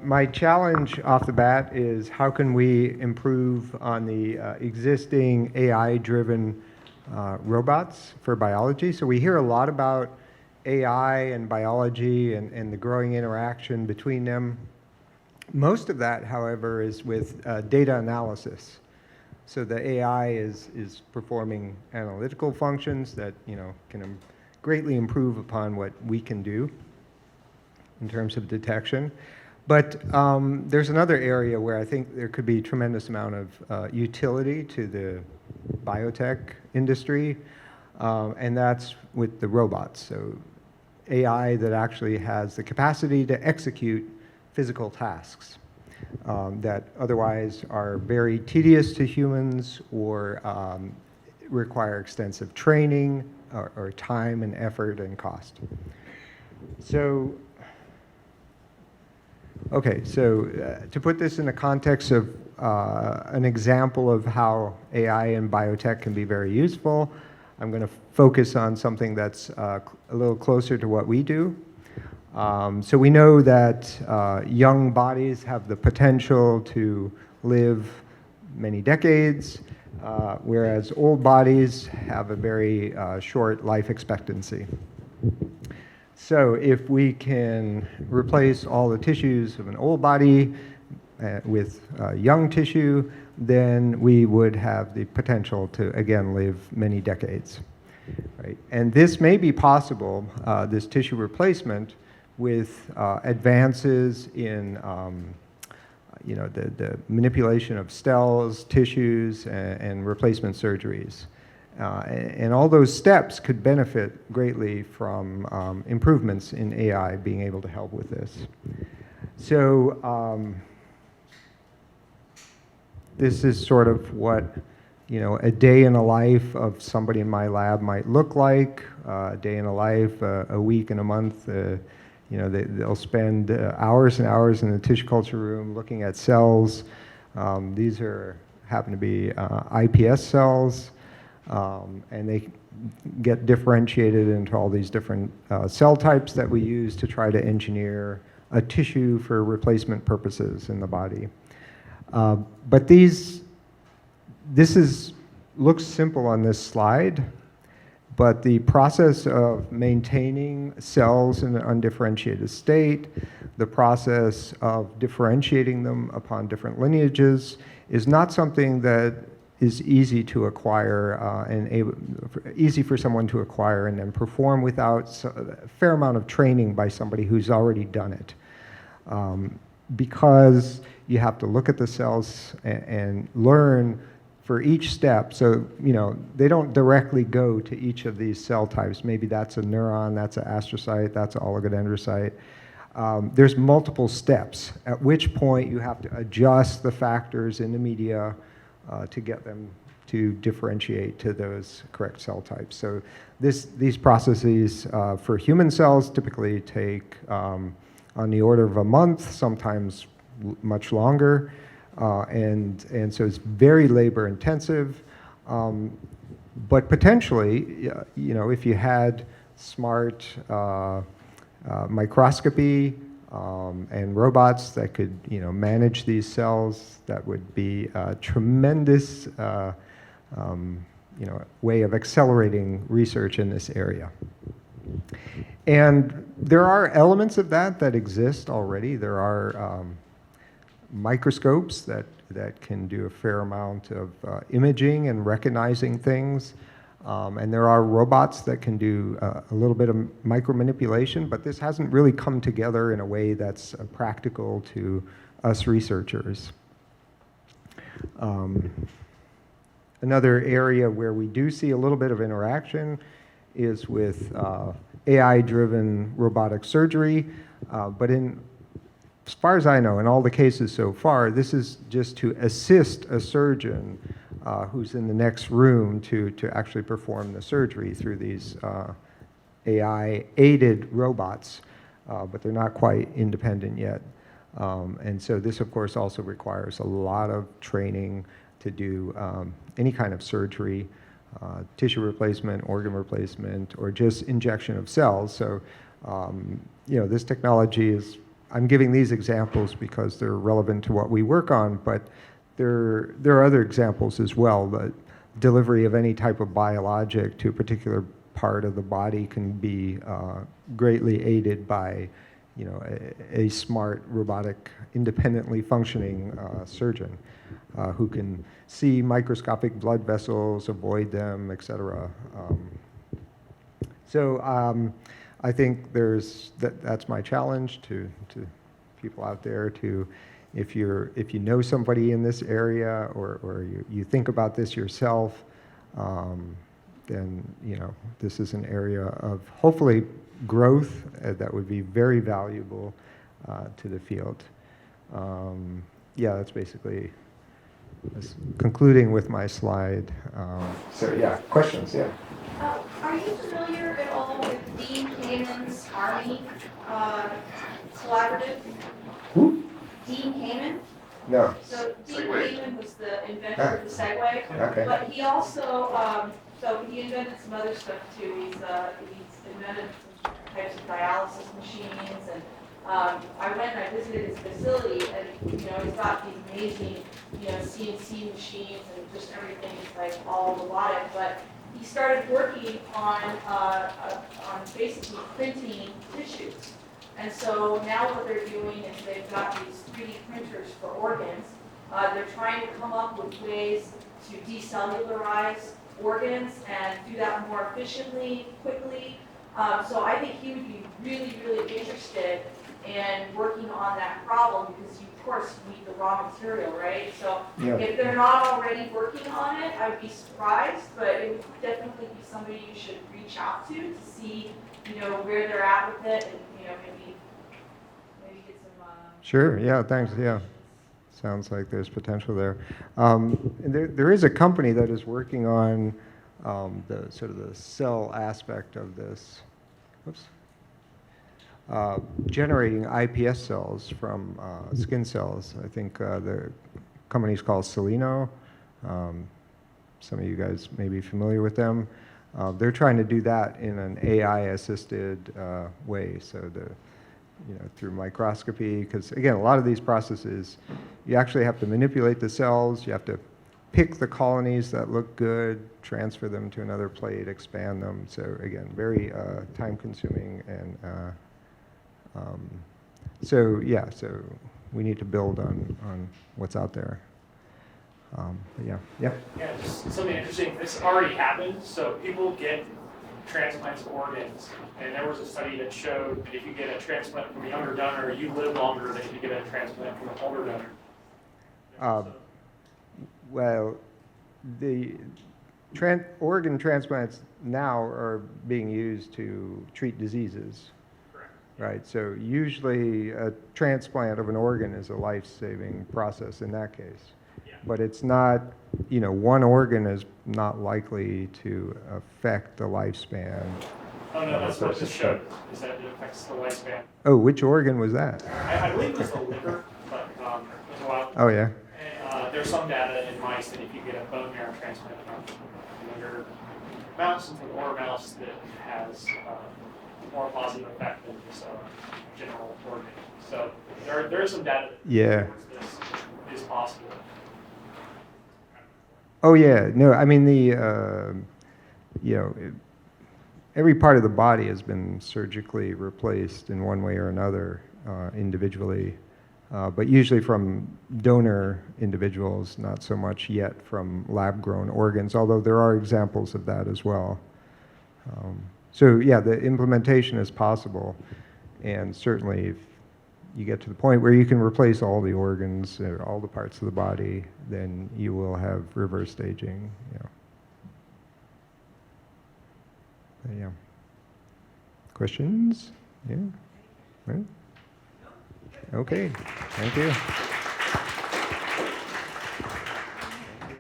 My challenge off the bat is how can we improve on the existing AI-driven robots for biology? So we hear a lot about AI and biology and the growing interaction between them. Most of that, however, is with data analysis. So the AI is performing analytical functions that can greatly improve upon what we can do in terms of detection. But there's another area where I think there could be a tremendous amount of utility to the biotech industry, and that's with the robots. So AI that actually has the capacity to execute physical tasks that otherwise are very tedious to humans or require extensive training or time and effort and cost. So, okay, so to put this in the context of an example of how AI and biotech can be very useful, I'm going to focus on something that's a little closer to what we do. So we know that young bodies have the potential to live many decades, whereas old bodies have a very short life expectancy. So if we can replace all the tissues of an old body with young tissue, then we would have the potential to, again, live many decades. Right? And this may be possible, this tissue replacement, with advances in the manipulation of cells, tissues, and replacement surgeries. And all those steps could benefit greatly from improvements in AI being able to help with this. So this is sort of what a day in a life of somebody in my lab might look like. A day in a life, a week and a month. They'll spend hours and hours in the tissue culture room looking at cells. These happen to be iPS cells. And they get differentiated into all these different cell types that we use to try to engineer a tissue for replacement purposes in the body. But this looks simple on this slide, but the process of maintaining cells in an undifferentiated state, the process of differentiating them upon different lineages is not something that is easy to acquire easy for someone to acquire and then perform without a fair amount of training by somebody who's already done it. Because you have to look at the cells and learn for each step. So, they don't directly go to each of these cell types. Maybe that's a neuron, that's an astrocyte, that's an oligodendrocyte. There's multiple steps, at which point you have to adjust the factors in the media to get them to differentiate to those correct cell types. So these processes for human cells typically take on the order of a month, sometimes much longer, and so it's very labor intensive. But potentially, if you had smart microscopy and robots that could, manage these cells, that would be a tremendous, way of accelerating research in this area. And there are elements of that exist already. There are microscopes that can do a fair amount of imaging and recognizing things. And there are robots that can do a little bit of micromanipulation, but this hasn't really come together in a way that's practical to us researchers. Another area where we do see a little bit of interaction is with AI-driven robotic surgery, but as far as I know, in all the cases so far, this is just to assist a surgeon who's in the next room to actually perform the surgery through these AI-aided robots, but they're not quite independent yet. And so this, of course, also requires a lot of training to do any kind of surgery, tissue replacement, organ replacement, or just injection of cells. So, this technology is I'm giving these examples because they're relevant to what we work on, but there are other examples as well. The delivery of any type of biologic to a particular part of the body can be greatly aided by, you know, a smart robotic, independently functioning surgeon who can see microscopic blood vessels, avoid them, etc. I think that's my challenge to people out there to, if you know somebody in this area or you think about this yourself, then you know this is an area of hopefully growth that would be very valuable to the field. Yeah, that's basically concluding with my slide. So yeah, questions, yeah. Are you familiar at all with Dean Kamen's Army collaborative? Who? Dean Kamen? No. So Dean Kamen was the inventor of the Segway, Okay. but he also, so he invented some other stuff too. He's invented some types of dialysis machines, and I went and I visited his facility, and you know he's got these amazing, you know, CNC machines and just everything is like all robotic, but he started working on basically printing tissues. And so now what they're doing is they've got these 3D printers for organs. They're trying to come up with ways to decellularize organs and do that more efficiently, quickly. So I think he would be really, really interested in working on that problem because you, of course, need the raw material, right? So Yeah. if they're not already working on it, I'd be surprised, but it would definitely be somebody you should reach out to see, you know, where they're at with it and, you know, maybe get some... Sure, yeah, thanks, yeah. Sounds like there's potential there. And there is a company that is working on the sort of the cell aspect of this. Oops. Generating iPS cells from skin cells. I think the company's called Celino. Some of you guys may be familiar with them. They're trying to do that in an AI-assisted way, so through microscopy, because again, a lot of these processes, you actually have to manipulate the cells, you have to pick the colonies that look good, transfer them to another plate, expand them. So again, very time-consuming, and so we need to build on what's out there. Yeah. Yeah, just something interesting. This already happened. So people get transplants of organs, and there was a study that showed that if you get a transplant from a younger donor, you live longer than if you get a transplant from an older donor. Well, the organ transplants now are being used to treat diseases. Correct. Right, so usually a transplant of an organ is a life-saving process in that case. Yeah. But it's not, you know, one organ is not likely to affect the lifespan. Oh no, that's what this showed, is that it affects the lifespan. Oh, which organ was that? I believe it was the liver, but it was a while. Oh, yeah. And there's some data in mice that if you get a bone marrow transplant from a younger mouse into an older mouse, that has more positive effect than just a general organ. So there is some data that supports this is possible. Oh yeah, no, I mean every part of the body has been surgically replaced in one way or another individually, but usually from donor individuals, not so much yet from lab-grown organs, although there are examples of that as well. So yeah, the implementation is possible, and certainly if you get to the point where you can replace all the organs, all the parts of the body, then you will have reverse staging. Yeah. Questions? Yeah. Right. Okay. Thank you.